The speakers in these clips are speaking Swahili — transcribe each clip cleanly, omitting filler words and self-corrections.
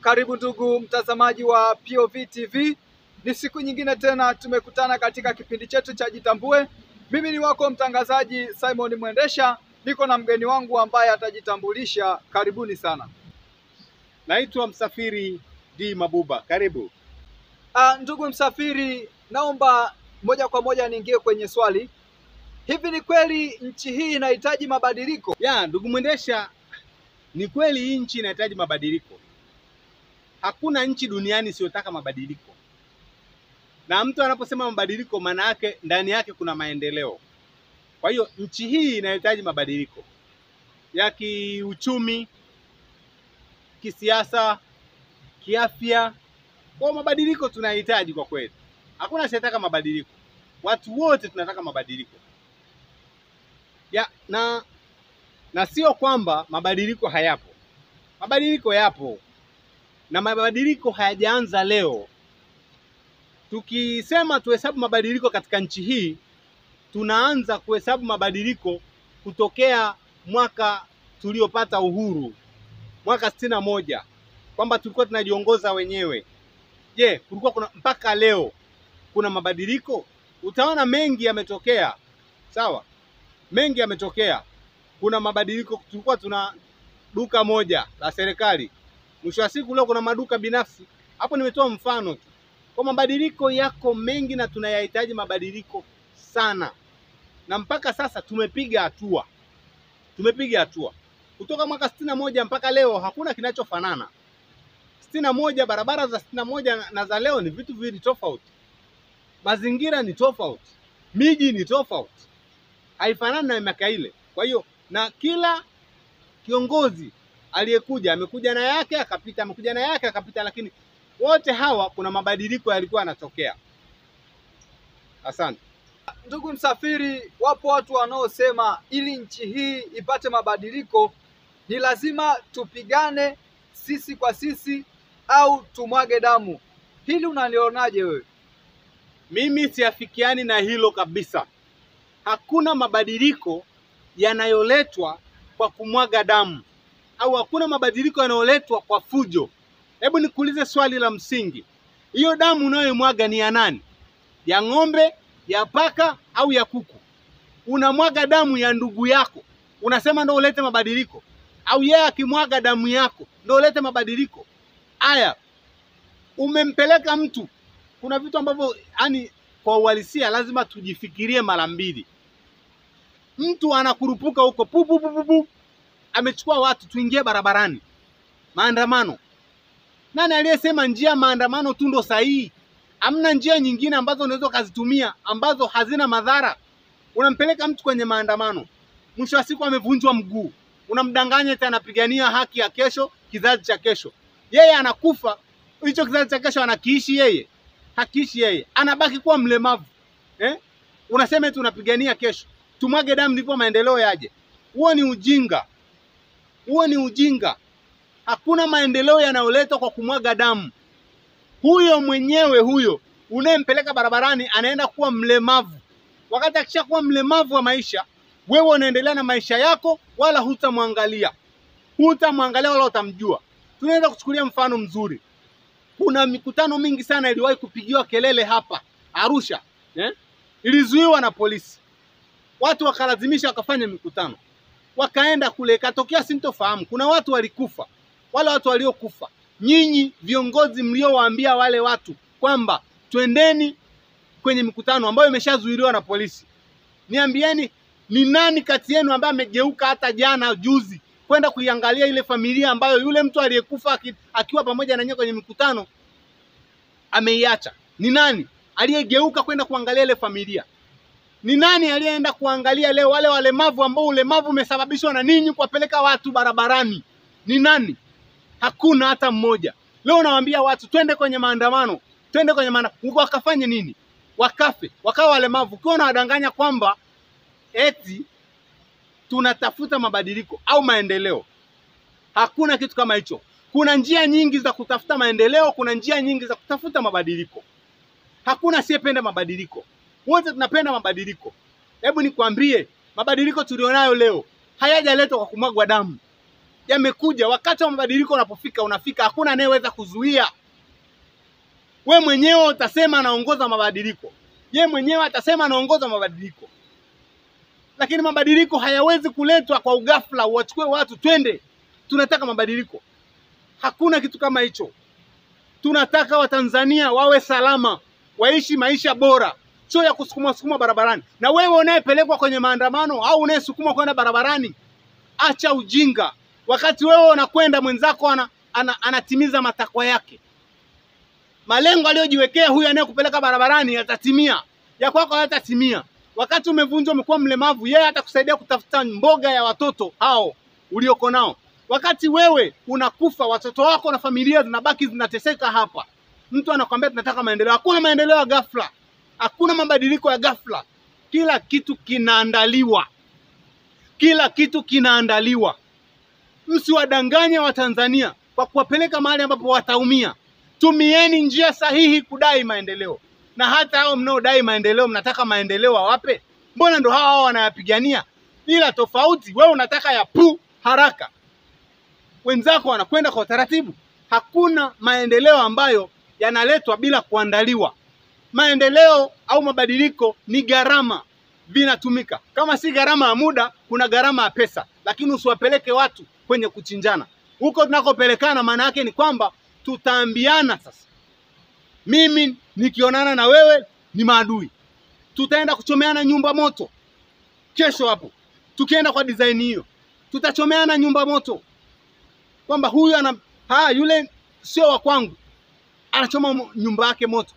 Karibu ndugu mtazamaji wa POV TV. Ni siku nyingine tena tumekutana katika kipindi chetu cha Jitambue. Mimi ni wako mtangazaji Simon Mwendesha, niko na mgeni wangu ambaye atajitambulisha. Karibuni sana. Naitwa Msafiri D Mabuba. Karibu. Ndugu Msafiri, naomba moja kwa moja niingie kwenye swali. Hivi ni kweli nchi hii inahitaji mabadiliko? Ndugu Mwendesha, ni kweli hii nchi inahitaji mabadiliko. Hakuna nchi duniani isiyotaka mabadiliko. Na mtu anaposema mabadiliko, maana yake ndani yake kuna maendeleo. Kwa hiyo nchi hii inahitaji mabadiliko ya kiuchumi, kisiasa, kiafya. Kwa mabadiliko tunahitaji kwa kweli. Hakuna asiyetaka mabadiliko. Watu wote tunataka mabadiliko. Na sio kwamba mabadiliko hayapo. Mabadiliko yapo. Na mabadiliko hayajaanza leo. Tukisema tuhesabu mabadiliko katika nchi hii, tunaanza kuhesabu mabadiliko kutokea mwaka tuliopata uhuru, mwaka 61, kwamba tulikuwa tunajiongoza wenyewe. Kulikuwa kuna mpaka leo kuna mabadiliko? Utaona mengi yametokea. Sawa? Mengi yametokea. Kuna mabadiliko, tulikuwa tuna duka moja la serikali. Mwisho wa siku leo kuna maduka binafsi. Hapo nimetoa mfano tu. Kwa mabadiliko yako mengi na tunayahitaji mabadiliko sana. Na mpaka sasa tumepiga hatua. Tumepiga hatua. Kutoka mwaka 61 mpaka leo hakuna kinachofanana. 61, barabara za 61 na za leo ni vitu viwili tofauti. Mazingira ni tofauti. Miji ni tofauti. Haifanani na miaka ile. Kwa hiyo na kila kiongozi aliyekuja amekuja na yake akapita, amekuja na yake akapita, lakini wote hawa kuna mabadiliko yalikuwa yanatokea. Asante. Ndugu Msafiri, wapo watu wanaosema ili nchi hii ipate mabadiliko ni lazima tupigane sisi kwa sisi au tumwage damu. Hili unalionaje wewe? Mimi siafikiani na hilo kabisa. Hakuna mabadiliko yanayoletwa kwa kumwaga damu, au hakuna mabadiliko yanayoletwa kwa fujo. Hebu nikuulize swali la msingi. Hiyo damu unayomwaga ni ya nani? Ya ng'ombe, ya paka au ya kuku? Unamwaga damu ya ndugu yako, unasema ndio ulete mabadiliko? Au yeye akimwaga damu yako ndio ulete mabadiliko? Aya, umempeleka mtu. Kuna vitu ambavyo kwa uhalisia lazima tujifikirie mara mbili. Mtu anakurupuka huko pu, amechukua watu, tuingie barabarani. Maandamano. Nani aliyesema njia maandamano tu ndo sahihi? Hamna njia nyingine ambazo unaweza kuzitumia ambazo hazina madhara. Unampeleka mtu kwenye maandamano, mwisho wa siku amevunjwa mguu. Unamdanganya eti anapigania haki ya kesho, kizazi cha kesho. Yeye anakufa, hicho kizazi cha kesho anakiishi yeye? Hakiishi yeye. Anabaki kuwa mlemavu. Unasema eti unapigania kesho. Tumwage damu ndipo maendeleo yaje. Huo ni ujinga. Huo ni ujinga. Hakuna maendeleo yanayoletwa kwa kumwaga damu. Huyo mwenyewe huyo unayempeleka barabarani anaenda kuwa mlemavu. Wakati akishakuwa mlemavu wa maisha, wewe unaendelea na maisha yako, wala hutamwangalia. Hutamwangalia wala utamjua. Tunaweza kuchukulia mfano mzuri. Kuna mikutano mingi sana iliwahi kupigiwa kelele hapa Arusha. Ilizuiwa na polisi. Watu wakalazimisha wakafanya mikutano. Wakaenda kule, katokea sintofahamu. Kuna watu walikufa. Wale watu waliokufa, nyinyi viongozi mliowaambia wale watu kwamba twendeni kwenye mikutano ambayo imeshazuiliwa na polisi, niambieni ni nani kati yenu ambaye amegeuka hata jana juzi kwenda kuiangalia ile familia ambayo yule mtu aliyekufa akiwa pamoja na nyinyi kwenye mikutano ameiacha? Ni nani aliyegeuka kwenda kuangalia ile familia? Ni nani aliyeenda kuangalia leo wale walemavu ambao ulemavu umesababishwa na ninyi kuwapeleka watu barabarani? Ni nani? Hakuna hata mmoja. Leo nawaambia watu twende kwenye maandamano. Twende kwenye maandamano. Wakafanye nini? Wakafe. Wakawa walemavu. Kwa na wadanganya kwamba eti tunatafuta mabadiliko au maendeleo. Hakuna kitu kama hicho. Kuna njia nyingi za kutafuta maendeleo, kuna njia nyingi za kutafuta mabadiliko. Hakuna asiyependa mabadiliko. Wote tunapenda mabadiliko. Hebu nikwambie, mabadiliko tulionayo leo hayajaletwa kwa kumwagwa damu. yamekuja. Wakati wa mabadiliko unapofika, unafika, hakuna anayeweza kuzuia. We mwenyewe utasema anaongoza mabadiliko, ye mwenyewe atasema anaongoza mabadiliko, lakini mabadiliko hayawezi kuletwa kwa ugafla, wachukue watu twende tunataka mabadiliko. Hakuna kitu kama hicho. Tunataka Watanzania wawe salama, waishi maisha bora, sio ya kusukuma barabarani. Na wewe unayepelekwa kwenye maandamano au unayesukuma kwenda barabarani, acha ujinga. Wakati wewe unakwenda, mwenzako anatimiza matakwa yake. Malengo aliyojiwekea huyu anayekupeleka barabarani yatatimia, ya kwako hayatatimia. Wakati umevunjwa, umekuwa mlemavu, yeye atakusaidia kutafuta mboga ya watoto hao ulioko nao. Wakati wewe unakufa, watoto wako na familia zinabaki zinateseka hapa. Mtu anakuambia tunataka maendeleo. Hakuna maendeleo ya ghafla. Hakuna mabadiliko ya ghafla. Kila kitu kinaandaliwa. Kila kitu kinaandaliwa. Msiwadanganye Watanzania kwa kuwapeleka mahali ambapo wataumia. Tumieni njia sahihi kudai maendeleo. Na hata hao mnaodai maendeleo, mnataka maendeleo wape? Mbona ndo hao wanayapigania? Ila tofauti, wewe unataka ya haraka, wenzako wanakwenda kwa taratibu. Hakuna maendeleo ambayo yanaletwa bila kuandaliwa. Maendeleo au mabadiliko ni gharama, vinatumika. Kama si gharama ya muda, kuna gharama ya pesa. Lakini usiwapeleke watu kwenye kuchinjana. Huko tunakopelekana maana yake ni kwamba tutaambiana sasa, mimi nikionana na wewe ni maadui. Tutaenda kuchomeana nyumba moto. Kesho hapo tukienda kwa design hiyo, tutachomeana nyumba moto. Kwamba huyu yule sio wa kwangu, anachoma nyumba yake moto.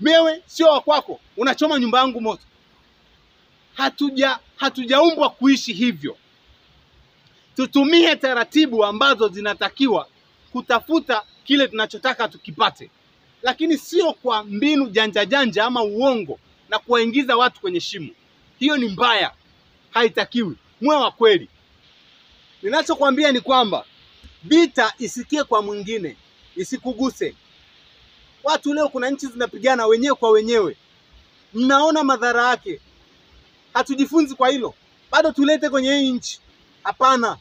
Wewe sio wa kwako, unachoma nyumba yangu moto. Hatujaumbwa kuishi hivyo. Tutumie taratibu ambazo zinatakiwa kutafuta kile tunachotaka tukipate. Lakini sio kwa mbinu janja ama uongo na kuwaingiza watu kwenye shimo. Hiyo ni mbaya, haitakiwi. Mwe wa kweli. Ninachokuambia ni kwamba vita isikie kwa mwingine, isikuguse. Watu leo kuna nchi zinapigana wenyewe kwa wenyewe. Mnaona madhara yake. Hatujifunzi kwa hilo. Bado tulete kwenye hii nchi. Hapana.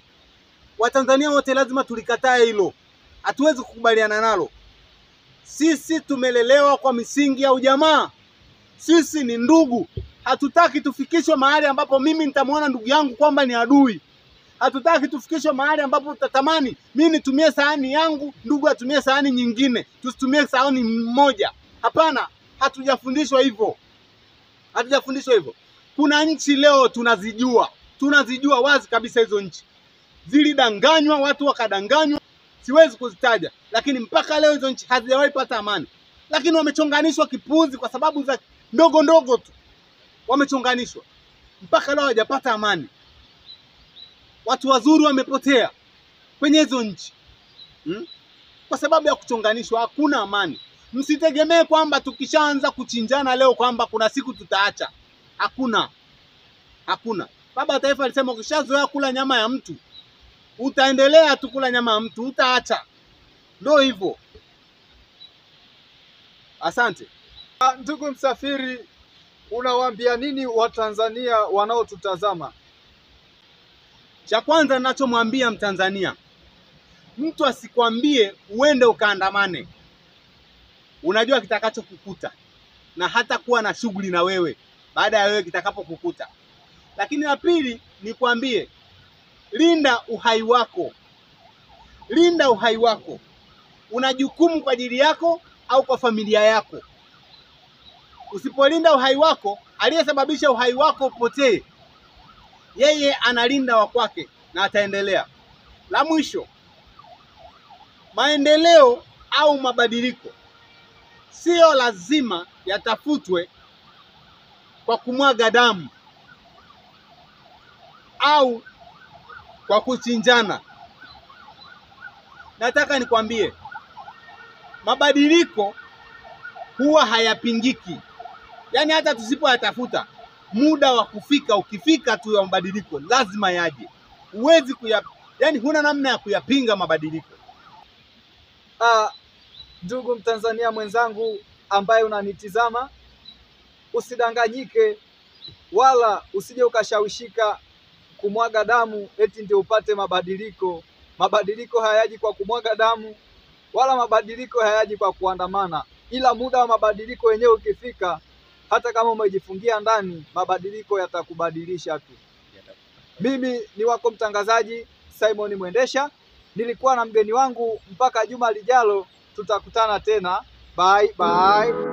Watanzania wote lazima tulikatae hilo. Hatuwezi kukubaliana nalo. Sisi tumelelewa kwa misingi ya ujamaa. Sisi ni ndugu. Hatutaki tufikishwe mahali ambapo mimi nitamuona ndugu yangu kwamba ni adui. Hatutaki tufikishwe mahali ambapo tutatamani mimi nitumie sahani yangu, ndugu atumie sahani nyingine. Tusitumie sahani moja. Hapana, hatujafundishwa hivyo. Hatujafundishwa hivyo. Kuna nchi leo tunazijua. Tunazijua wazi kabisa hizo nchi. Zilidanganywa, watu wakadanganywa. Siwezi kuzitaja, lakini mpaka leo hizo nchi hazijawahi pata amani. Lakini wamechonganishwa kipuzi kwa sababu za ndogo tu. Wamechonganishwa. Mpaka leo hawajapata amani. Watu wazuri wamepotea kwenye hizo nchi. Kwa sababu ya kuchonganishwa, hakuna amani. Msitegemee kwamba tukishaanza kuchinjana leo kwamba kuna siku tutaacha. Hakuna. Hakuna. Baba Taifa alisema ukishazoea kula nyama ya mtu, utaendelea tu kula nyama ya mtu, utaacha. Ndio hivyo. Asante. Ndugu msafiri, unawaambia nini Watanzania wanaotutazama? Cha kwanza ninachomwambia Mtanzania, mtu asikwambie uende ukaandamane. Unajua kitakachokukuta, na hata kuwa na shughuli na wewe baada ya wewe kitakapokukuta. Lakini la pili nikwambie, linda uhai wako. Linda uhai wako. Una jukumu kwa ajili yako au kwa familia yako. Usipolinda uhai wako, aliyesababisha uhai wako upotee, yeye analinda wa kwake na ataendelea. La mwisho, maendeleo au mabadiliko sio lazima yatafutwe kwa kumwaga damu au kwa kuchinjana. Nataka nikwambie, mabadiliko huwa hayapingiki. Yaani hata tusipoyatafuta, muda wa kufika, ukifika tu ya mabadiliko lazima yaje. Huwezi yaani huna namna ya kuyapinga mabadiliko. Ndugu Mtanzania mwenzangu ambaye unanitizama, usidanganyike wala usije ukashawishika kumwaga damu eti ndio upate mabadiliko. Mabadiliko hayaji kwa kumwaga damu, wala mabadiliko hayaji kwa kuandamana, ila muda wa mabadiliko wenyewe ukifika, hata kama umejifungia ndani, mabadiliko yatakubadilisha tu. Mimi ni wako mtangazaji Simon Mwendesha, nilikuwa na mgeni wangu mpaka juma lijalo, tutakutana tena. Bye bye.